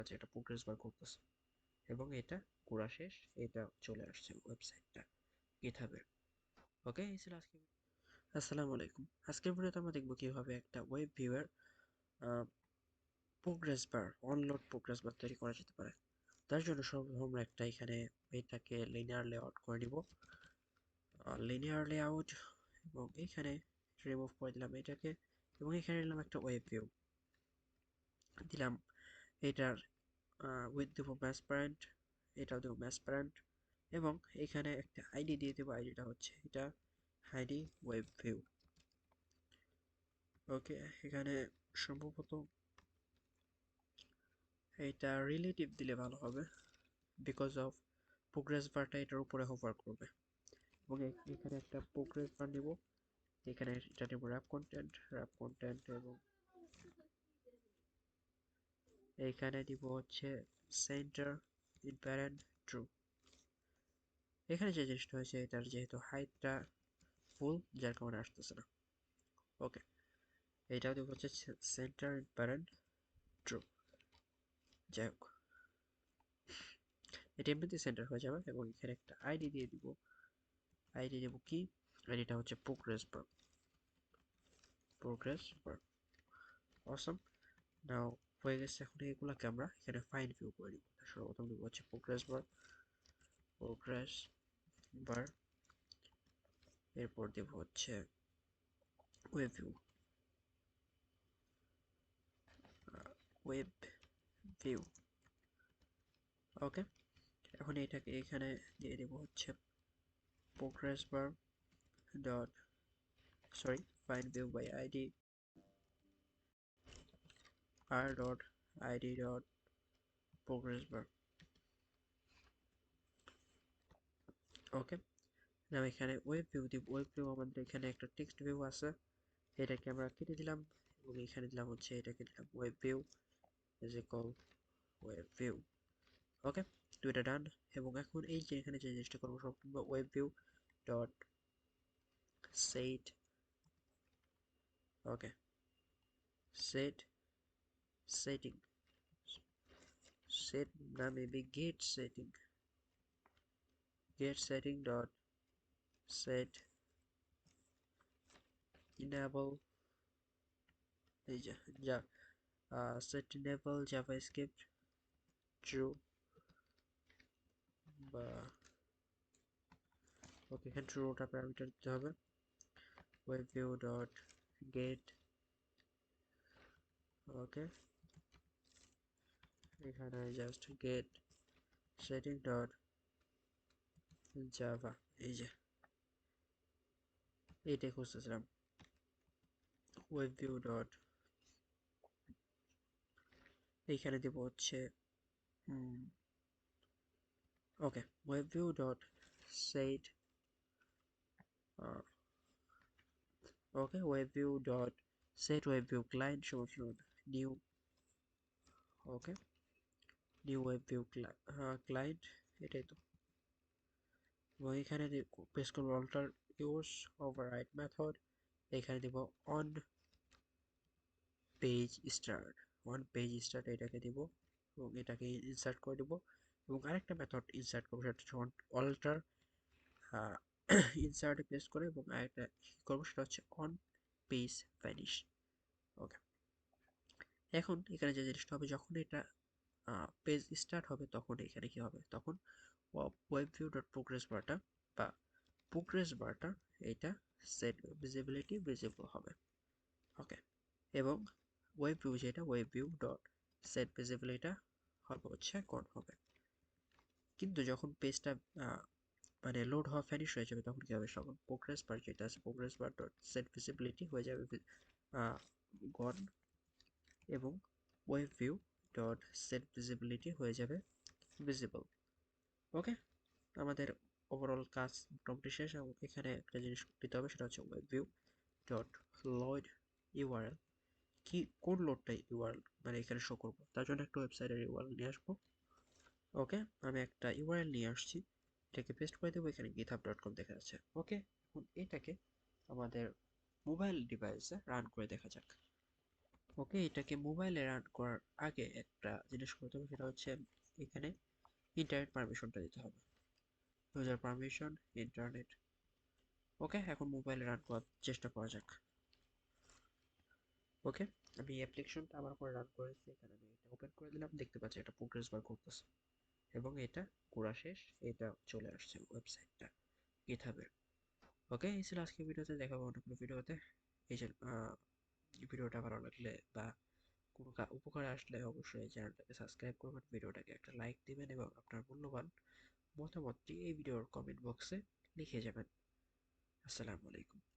আছে এটা প্রোগ্রেস বার করতেছে এবং এটা করা শেষ, এটা চলে আসছে ওয়েবসাইটটা গিটহাবের। ওকে, এই ছিল আজকে। আসসালামু আলাইকুম। আজকের ভিডিওতে আমরা দেখব কিভাবে একটা ওয়েব ভিউয়ের প্রোগ্রেস বার, অনলোড প্রোগ্রেস বার তৈরি করা যেতে পারে। তার জন্য সর্বপ্রথম আমরা একটা এখানে এটাকে লিনিয়ার লেআউট করে নিব, লিনিয়ার লেআউট, এবং এখানে রিমুভ করে দিলাম এটাকে, এবং এখানে নিলাম একটা ওয়েব ভিউ দিলাম। এটার উইথ দেব ম্যাসপারেন্ট, এটাও দেব ম্যাসপারেন্ট, এবং এখানে একটা আইডি দিয়ে দেবো। আইডিটা হচ্ছে এটা আইডি ওয়েব ভিউ। ওকে, এখানে সম্ভবত এটা রিলেটিভ দিলে ভালো হবে, বিকজ অফ প্রোগ্রেস বারটা এটার উপরে হোভার করবে। এবং এখানে একটা প্রোগ্রেস বার নিব, এখানে এটা নেব র্যাপ কন্টেন্ট, এবং এইখানে দিব হচ্ছে সেন্টার ইন প্যারেন্ট ট্রু। এখানে যে জিনিসটা হয়েছে, এটার যেহেতু হাইটটা ফুল, যার কারণে আসতেছে না। ওকে, এটাও দিব হচ্ছে সেন্টার ইন প্যারেন্ট ট্রু। যাই হোক, এটা এমনিতে সেন্টার হয়ে যাবে, এবং এখানে একটা আইডি দিয়ে দিব। আইডি দেব কি? আইডিটা হচ্ছে প্রোগ্রেস বার। অসম। নাও হয়ে গেছে। এখন এগুলোকে আমরা এখানে ফাইন ভিউ করে নিব। সর্বপ্রথম দিব হচ্ছে প্রোগ্রেস বার, এরপর দেব হচ্ছে web view, web view. Okay, এখন এটাকে এখানে দিয়ে দেব হচ্ছে progress bar dot, sorry, find view by ID R dot ID dot progress bar. Okay, নাম এখানে ওয়েব ভিউ দিব। ওয়েব ভিউ আমাদের এখানে একটা টেক্সট ভিউ আছে, এটাকে আমরা কেটে দিলাম, এবং এখানে দিলাম হচ্ছে এটাকে দিলাম web view is equal web view. Okay, দুইটা ডান। এবং এখন এই যে এখানে যে জিনিসটা করবো, সম্পূর্ণ web view dot set. Okay, setting, set না, maybe get setting dot set enable, এই যে যা সেট ইনেবল জাভাস্ক্রিপ্ট ট্রু, বা ওকে, এখানে ট্রুটা প্যারামিটার দিতে হবে। ওয়েব ভিউ ডট গেট, ওকে, এখানে just get setting dot Java, এই যে এইটাই খুঁজতেছিলাম। ওয়েব ভিউ ডট, এইখানে দেব হচ্ছে okay, web view dot set, okay, web view dot set web view client সমান new, okay, new web view client, এটাই তো। এবং এখানে পেস করবো অল্টার ইউজ ওভাররাইড মেথড, এখানে দেব অন পেজ স্টার্ট, এটাকে দিব, এবং এটাকে ইনসার্ট করে দিব। এবং আরেকটা মেথড ইনসার্ট করবো, সেটা হচ্ছে অল্টার ইনসার্টে পেস্ট করে, এবং আরেকটা করবো সেটা হচ্ছে অন পেজ ভ্যানিশ। ওকে, এখন এখানে যে জিনিসটা হবে, যখন এটা পেজ স্টার্ট হবে, তখন এখানে কি হবে, তখন ওয়েব ভিউ ডট প্রোগ্রেস বারটা বা প্রোগ্রেস বারটা এটা সেট ভিজিবিলিটি ভিজিবল হবে। ওকে, এবং ওয়েব ভিউ যেটা, web view dot set visibility হবে হচ্ছে কোন হবে। কিন্তু যখন পেজটা মানে লোড হওয়া ফিনিশ হয়ে যাবে, তখন কি হবে, তখন প্রোগ্রেস বার যেটা আছে, progress bar dot set visibility হয়ে যাবে গন, এবং web view dot set visibility হয়ে যাবে ভিজিবল। ওকে, আমাদের ওভারঅল কাজ মোটামুটি শেষ। এবং এখানে একটা জিনিস দিতে হবে, সেটা হচ্ছে web view dot load URL. কি, কোন লোডটা ইউআরএল মানে এখানে শো করবো, তার জন্য একটা ওয়েবসাইটের ইউআরএল নিয়ে আসবো। ওকে, আমি একটা ইউআরএল নিয়ে আসছি, এটাকে পেস্ট করে দেবো, এখানে github.com দেখা যাচ্ছে। ওকে, এখন এটাকে আমাদের মোবাইল ডিভাইসে রান করে দেখা যাক। ওকে, এটাকে মোবাইলে রান করার আগে একটা জিনিস করতে হবে, সেটা হচ্ছে এখানে ইন্টারনেট পারমিশনটা দিতে হবে। User permission, internet. ওকে, এখন মোবাইলে রান করার চেষ্টা করা যাক। ওকে, আমি অ্যাপ্লিকেশনটা আবার করে রান করেছি। এখানে আমি এটা ওপেন করে দিলাম, দেখতে পাচ্ছি এটা প্রোগ্রেস বার করতেছে এবং এটা করা শেষ। এটা চলে আসছে ওয়েবসাইটটা গিটহাবের। ওকে, এই ছিল আজকের ভিডিওতে। দেখাবো অন্য কোনো ভিডিওতে। এই যে ভিডিওটা ভালো লাগলে বা কোনো উপকারে আসলে অবশ্যই চ্যানেলটাকে সাবস্ক্রাইব করবেন, ভিডিওটাকে একটা লাইক দিবেন এবং আপনার মূল্যবান মতামতটি এই ভিডিওর কমেন্ট বক্সে লিখে যাবেন। আসসালামু আলাইকুম।